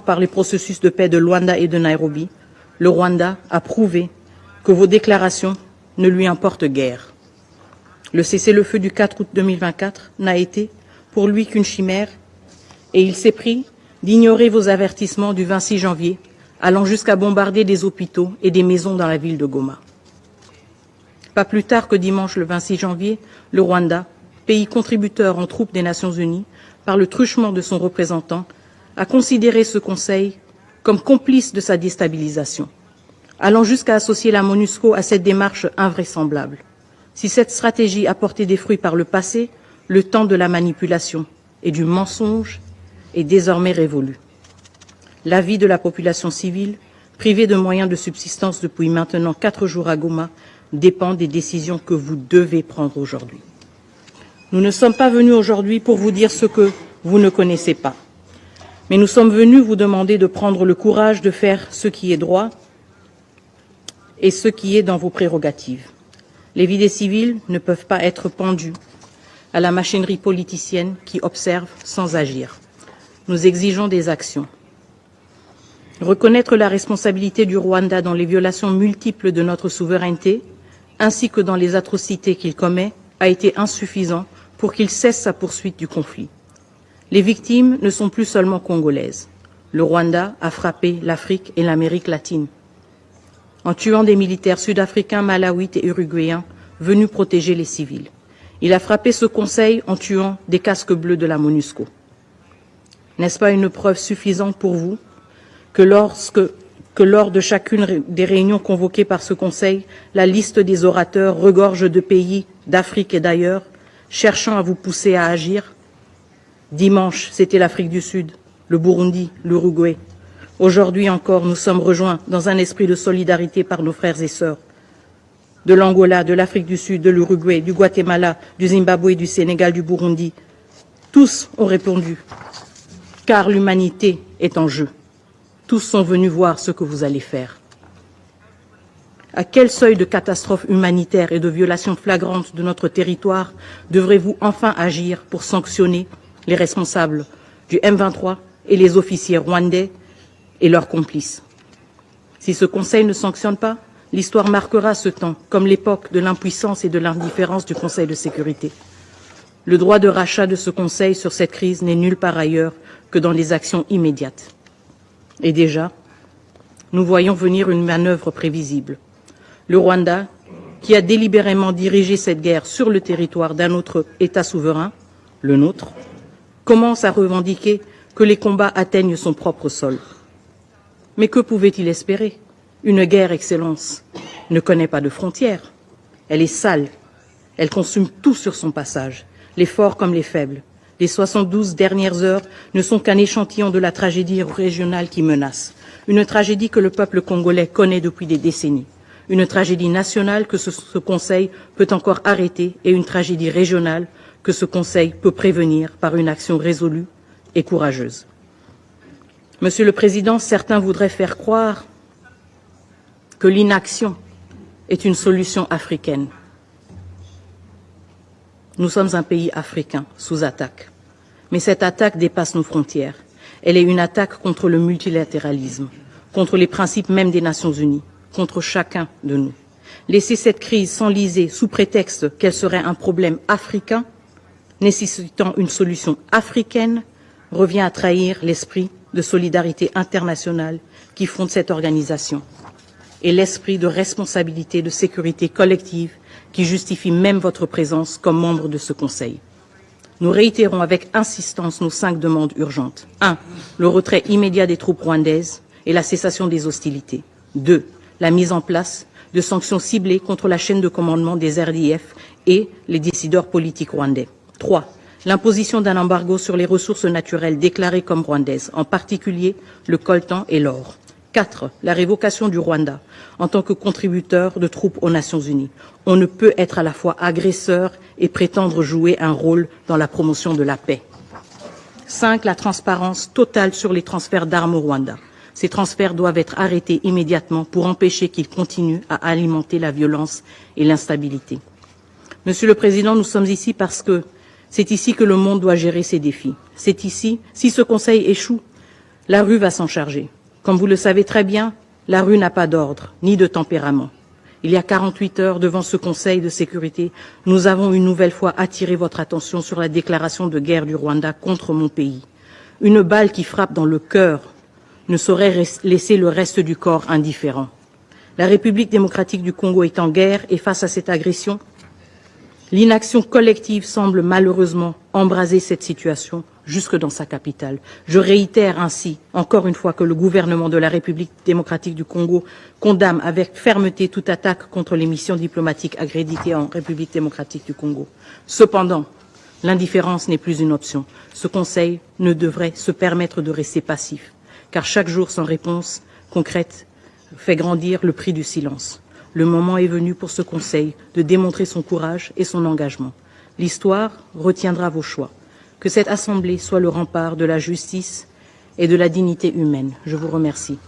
par les processus de paix de Luanda et de Nairobi, le Rwanda a prouvé que vos déclarations ne lui importent guère. Le cessez-le-feu du 4 août 2024 n'a été pour lui qu'une chimère et il s'est pris d'ignorer vos avertissements du 26 janvier, allant jusqu'à bombarder des hôpitaux et des maisons dans la ville de Goma. Pas plus tard que dimanche le 26 janvier, le Rwanda, pays contributeur en troupes des Nations Unies, par le truchement de son représentant, a considéré ce Conseil comme complice de sa déstabilisation, allant jusqu'à associer la MONUSCO à cette démarche invraisemblable. Si cette stratégie a porté des fruits par le passé, le temps de la manipulation et du mensonge est désormais révolu. La vie de la population civile, privée de moyens de subsistance depuis maintenant 4 jours à Goma, dépend des décisions que vous devez prendre aujourd'hui. Nous ne sommes pas venus aujourd'hui pour vous dire ce que vous ne connaissez pas, mais nous sommes venus vous demander de prendre le courage de faire ce qui est droit et ce qui est dans vos prérogatives. Les vies des civils ne peuvent pas être pendues à la machinerie politicienne qui observe sans agir. Nous exigeons des actions. Reconnaître la responsabilité du Rwanda dans les violations multiples de notre souveraineté, ainsi que dans les atrocités qu'il commet, a été insuffisant pour qu'il cesse sa poursuite du conflit. Les victimes ne sont plus seulement congolaises. Le Rwanda a frappé l'Afrique et l'Amérique latine, en tuant des militaires sud-africains, malawites et uruguayens venus protéger les civils. Il a frappé ce Conseil en tuant des casques bleus de la MONUSCO. N'est-ce pas une preuve suffisante pour vous que lors de chacune des réunions convoquées par ce Conseil, la liste des orateurs regorge de pays d'Afrique et d'ailleurs, cherchant à vous pousser à agir? Dimanche, c'était l'Afrique du Sud, le Burundi, l'Uruguay. Aujourd'hui encore, nous sommes rejoints dans un esprit de solidarité par nos frères et sœurs de l'Angola, de l'Afrique du Sud, de l'Uruguay, du Guatemala, du Zimbabwe, du Sénégal, du Burundi. Tous ont répondu, car l'humanité est en jeu. Tous sont venus voir ce que vous allez faire. À quel seuil de catastrophe humanitaire et de violation flagrante de notre territoire devrez-vous enfin agir pour sanctionner les responsables du M23 et les officiers rwandais et leurs complices? Si ce Conseil ne sanctionne pas, l'histoire marquera ce temps comme l'époque de l'impuissance et de l'indifférence du Conseil de sécurité. Le droit de rachat de ce Conseil sur cette crise n'est nulle part ailleurs que dans les actions immédiates. Et déjà, nous voyons venir une manœuvre prévisible. Le Rwanda, qui a délibérément dirigé cette guerre sur le territoire d'un autre État souverain, le nôtre, commence à revendiquer que les combats atteignent son propre sol. Mais que pouvait-il espérer? Une guerre, Excellence, ne connaît pas de frontières. Elle est sale. Elle consume tout sur son passage, les forts comme les faibles. Les 72 dernières heures ne sont qu'un échantillon de la tragédie régionale qui menace. Une tragédie que le peuple congolais connaît depuis des décennies. Une tragédie nationale que ce Conseil peut encore arrêter et une tragédie régionale que ce Conseil peut prévenir par une action résolue et courageuse. Monsieur le Président, certains voudraient faire croire que l'inaction est une solution africaine. Nous sommes un pays africain sous attaque. Mais cette attaque dépasse nos frontières. Elle est une attaque contre le multilatéralisme, contre les principes même des Nations Unies, contre chacun de nous. Laisser cette crise s'enliser sous prétexte qu'elle serait un problème africain, nécessitant une solution africaine, revient à trahir l'esprit de solidarité internationale qui fonde cette organisation et l'esprit de responsabilité, de sécurité collective qui justifie même votre présence comme membre de ce Conseil. Nous réitérons avec insistance nos 5 demandes urgentes. 1. Le retrait immédiat des troupes rwandaises et la cessation des hostilités. 2. La mise en place de sanctions ciblées contre la chaîne de commandement des RDF et les décideurs politiques rwandais. 3. L'imposition d'un embargo sur les ressources naturelles déclarées comme rwandaises, en particulier le coltan et l'or. 4. La révocation du Rwanda en tant que contributeur de troupes aux Nations Unies. On ne peut être à la fois agresseur et prétendre jouer un rôle dans la promotion de la paix. 5. La transparence totale sur les transferts d'armes au Rwanda. Ces transferts doivent être arrêtés immédiatement pour empêcher qu'ils continuent à alimenter la violence et l'instabilité. Monsieur le Président, nous sommes ici parce que c'est ici que le monde doit gérer ses défis. C'est ici, si ce Conseil échoue, La rue va s'en charger. Comme vous le savez très bien, la rue n'a pas d'ordre, ni de tempérament. Il y a 48 heures, devant ce Conseil de sécurité, nous avons une nouvelle fois attiré votre attention sur la déclaration de guerre du Rwanda contre mon pays. Une balle qui frappe dans le cœur ne saurait laisser le reste du corps indifférent. La République démocratique du Congo est en guerre et face à cette agression, l'inaction collective semble malheureusement embraser cette situation jusque dans sa capitale. Je réitère ainsi, encore une fois, que le gouvernement de la République démocratique du Congo condamne avec fermeté toute attaque contre les missions diplomatiques accréditées en République démocratique du Congo. Cependant, l'indifférence n'est plus une option. Ce Conseil ne devrait se permettre de rester passif, car chaque jour sans réponse concrète fait grandir le prix du silence. Le moment est venu pour ce Conseil de démontrer son courage et son engagement. L'histoire retiendra vos choix. Que cette Assemblée soit le rempart de la justice et de la dignité humaine. Je vous remercie.